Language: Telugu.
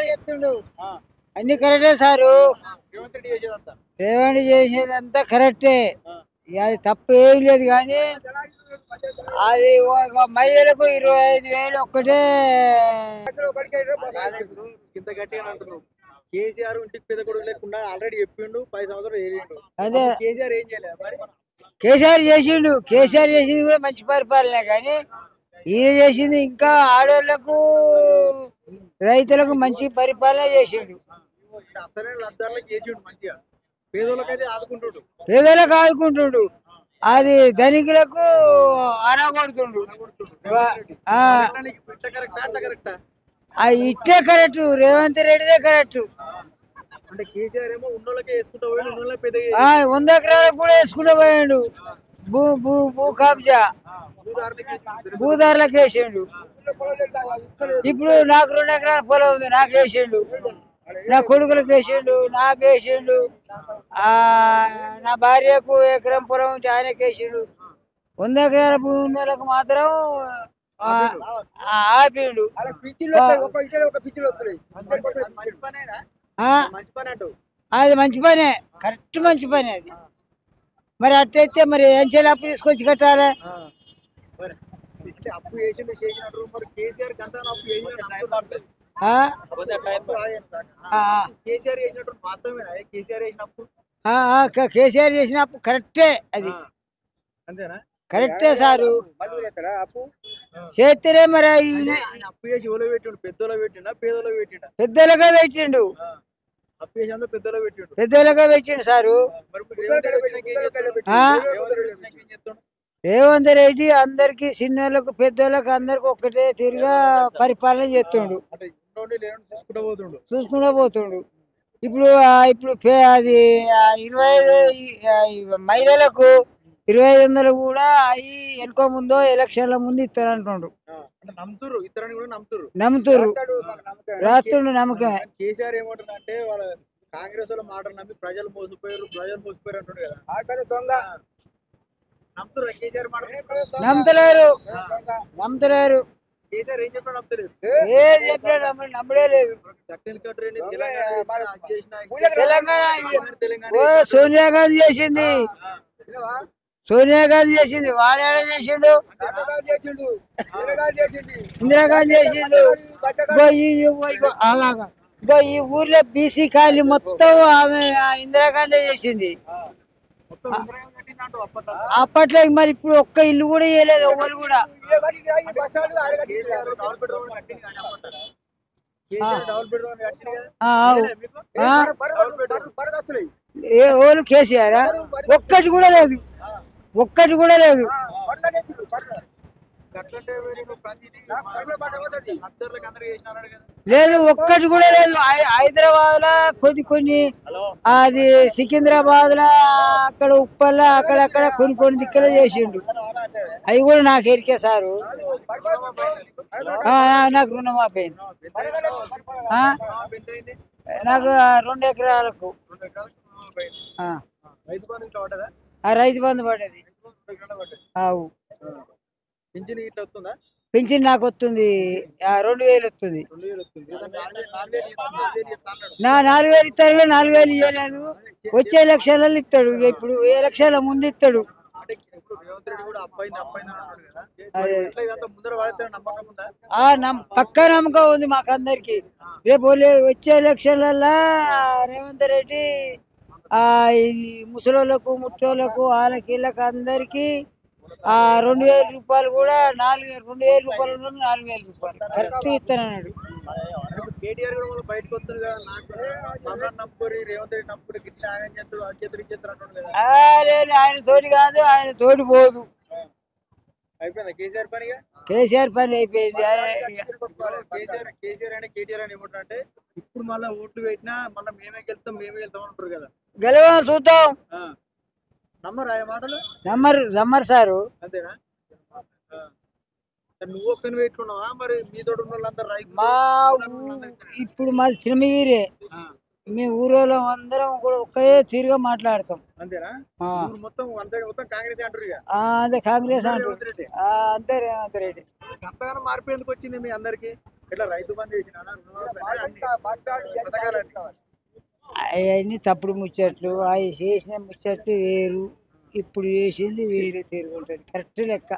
చెప్తుండు అన్ని కరెక్టే సారు. రేవంత్ చేసేదంతా కరెక్టే. అది తప్పు ఏం లేదు కానీ అది మహిళలకు 25,000 ఒక్కటే. ఇంత గట్టిగా అంటున్నావు. కేసీఆర్ ఇంటికి పెద్ద కొడుకు లేకుండా ఆల్రెడీ చెప్పిండు 10 సంవత్సరాలు చేసిండు. అదే కేసీఆర్ ఏం చేయలేదు మరి. కేసీఆర్ చేసిండు. కేసీఆర్ చేసింది కూడా మంచి పరిపాలనే కానీ ఈయన చేసింది ఇంకా ఆడవాళ్లకు రైతులకు మంచి పరిపాలన చేసిండు. అసలే లబ్ధారులకు చేసిండు మంచిగా. పేదోళ్ళకైతే ఆదుకుంటుండు. పేదలకు ఆదుకుంటుండు. అది ధనికులకు అనగొడుతుండు. ఇట్టే కరెక్ట్. రేవంత్ రెడ్డిదే కరెక్ట్. అంటే కేసీఆర్ ఏమో ఉన్నోళ్ళకే వేసుకుంటా పోయి 100 ఎకరాలకు కూడా వేసుకుంటూ పోయాడు. భూ కబ్జా భూదారులకు వేసిండు. ఇప్పుడు నాకు 2 ఎకరాల పొలం ఉంది, నాకు వేసిండు. నా కొడుకులకు వేసిండు, నాకు వేసిండు. నా భార్యకు ఎకరం పొలం ఉంటే ఆయనకి వేసిండు. 100 ఎకరాల భూమి ఉన్న వాళ్ళకు మాత్రం ఆపిండు. అది మంచి పనే, కరెక్ట్ మంచి పని అది. మరి అట్టయితే మరి ఏం చేయాలి? అప్పు తీసుకొచ్చి కట్టాలి. అప్పు చేసిండు చేసినట్టు మరి కేసీఆర్ గంతా అప్పు చేసినట్టు కేసీఆర్ చేసినట్టు వాస్తవమేనా? కేసీఆర్ చేసినప్పుడు కేసీఆర్ చేసిన అప్పు కరెక్టే. అది అంతేనా? కరెక్టే సారు. చేస్తేనే మరి అప్పు చేసి ఎవరో పెట్టిండు? పెద్దోళ్ళ పెట్టిండా పేదోళ్ళ పెట్టిండా? పెద్దోళ్ళగా పెట్టిండు. అప్పు చేసి అందరూ పెద్దోళ్ళ పెట్టిండు. పెద్దోళ్ళగా పెట్టిండు సారు. రేవంత్ రెడ్డి అందరికి చిన్నోళ్ళకు పెద్దోళ్ళకు అందరికి ఒక్కటే తీరుగా పరిపాలన చేస్తుండు, చూసుకుంటూ పోతుండు. ఇప్పుడు అది 25 మహిళలకు 2500 కూడా అవి వెనుక ముందో ఎలక్షన్ల ముందు ఇస్తారంటుండు. నమ్ముతురు. రాస్తుండు నమ్మకమే. కేసీఆర్ ఏమంటున్నా అంటే వాళ్ళ కాంగ్రెస్ వాళ్ళ మాటలు నమ్మి ప్రజలు మోసపోయారు అంటుండు కదా. దొంగ నమ్ముతురు. కేసీఆర్ మాట నమ్ముతలేరు. కేసీఆర్ ఏం చెప్పినా నమ్ముతలేదు. ఏది చెప్పినా నమ్మడే లేదు. తెలంగాణ సోనియా గాంధీ చేసింది. వాడేడ చేసిండు. ఇందిరాగాంధీ చేసిండు. అలాగా ఈ ఊర్లో బీసీ కాలనీ మొత్తం ఆమె ఇందిరాగాంధీ చేసింది. అప్పట్లో మరి ఇప్పుడు ఒక్క ఇల్లు కూడా ఇవ్వలేదు ఎవరు కూడా. ఎవరు కేసీఆర్ ఒక్కటి కూడా లేదు. లేదు, ఒక్కటి కూడా లేదు. హైదరాబాద్ లో కొన్ని అది సికింద్రాబాద్ లో అక్కడ ఉప్పల్లో అక్కడక్కడ కొన్ని దిక్కులు చేసిండు. అవి కూడా నాకు ఎరికే సారు. నాకు రుణమాఫీ అయింది. నాకు 2 ఎకరాలకు రైతు బంధు పడ్డది. పింఛన్ నాకు వస్తుంది 2000 వస్తుంది. 4000 ఇస్తాడు. 4000 ఇవ్వలేదు. వచ్చే ఎలక్షన్లలో ఇస్తాడు. ఇప్పుడు ఎలక్షన్ల ముందు ఇస్తాడు. పక్కా నమ్మకం ఉంది మాకు అందరికి. రేపు వచ్చే ఎలక్షన్లలో రేవంత్ రెడ్డి ముసలోళ్ళకు ముట్టోళ్ళకు వాళ్ళకి వీళ్ళకి అందరికి 2000 రూపాయలు కూడా 2000 రూపాయలు 4000 రూపాయలు కరెక్ట్ ఇస్తానన్నాడు. ఆయన తోటి కాదు, ఆయన తోటి పోదు. కేసీఆర్ పని అయిపోయింది. అంటే ఇప్పుడు మళ్ళీ ఓట్లు పెట్టినా మళ్ళీ మేమే గెలుస్తాం అంటారు కదా. గెలవా చూద్దాం. నమ్మరా మాటలు? నమ్మరు సారు. అంతేనా? నువ్వు ఒక్కని పెట్టుకున్నావా మరి మీతో ఇప్పుడు మాది చిన్నగిరే. మీ ఊరోలో అందరం కూడా ఒకే తీరుగా మాట్లాడతాం. అంతేనా? మొత్తం కాంగ్రెస్ అంటారు. అదే కాంగ్రెస్ అంటారు. అంతే రేవంత్ రెడ్డి. అంతగానో మార్పు ఎందుకు వచ్చింది మీ అందరికి? ఇట్లా రైతు బంధు చేసిన పథకాలన్నీ అవన్నీ తప్పుడు ముచ్చట్లు అవి చేసిన ముచ్చట్లు వేరు ఇప్పుడు చేసింది వేరే తిరుగుంటుంది కరెక్ట్ లెక్క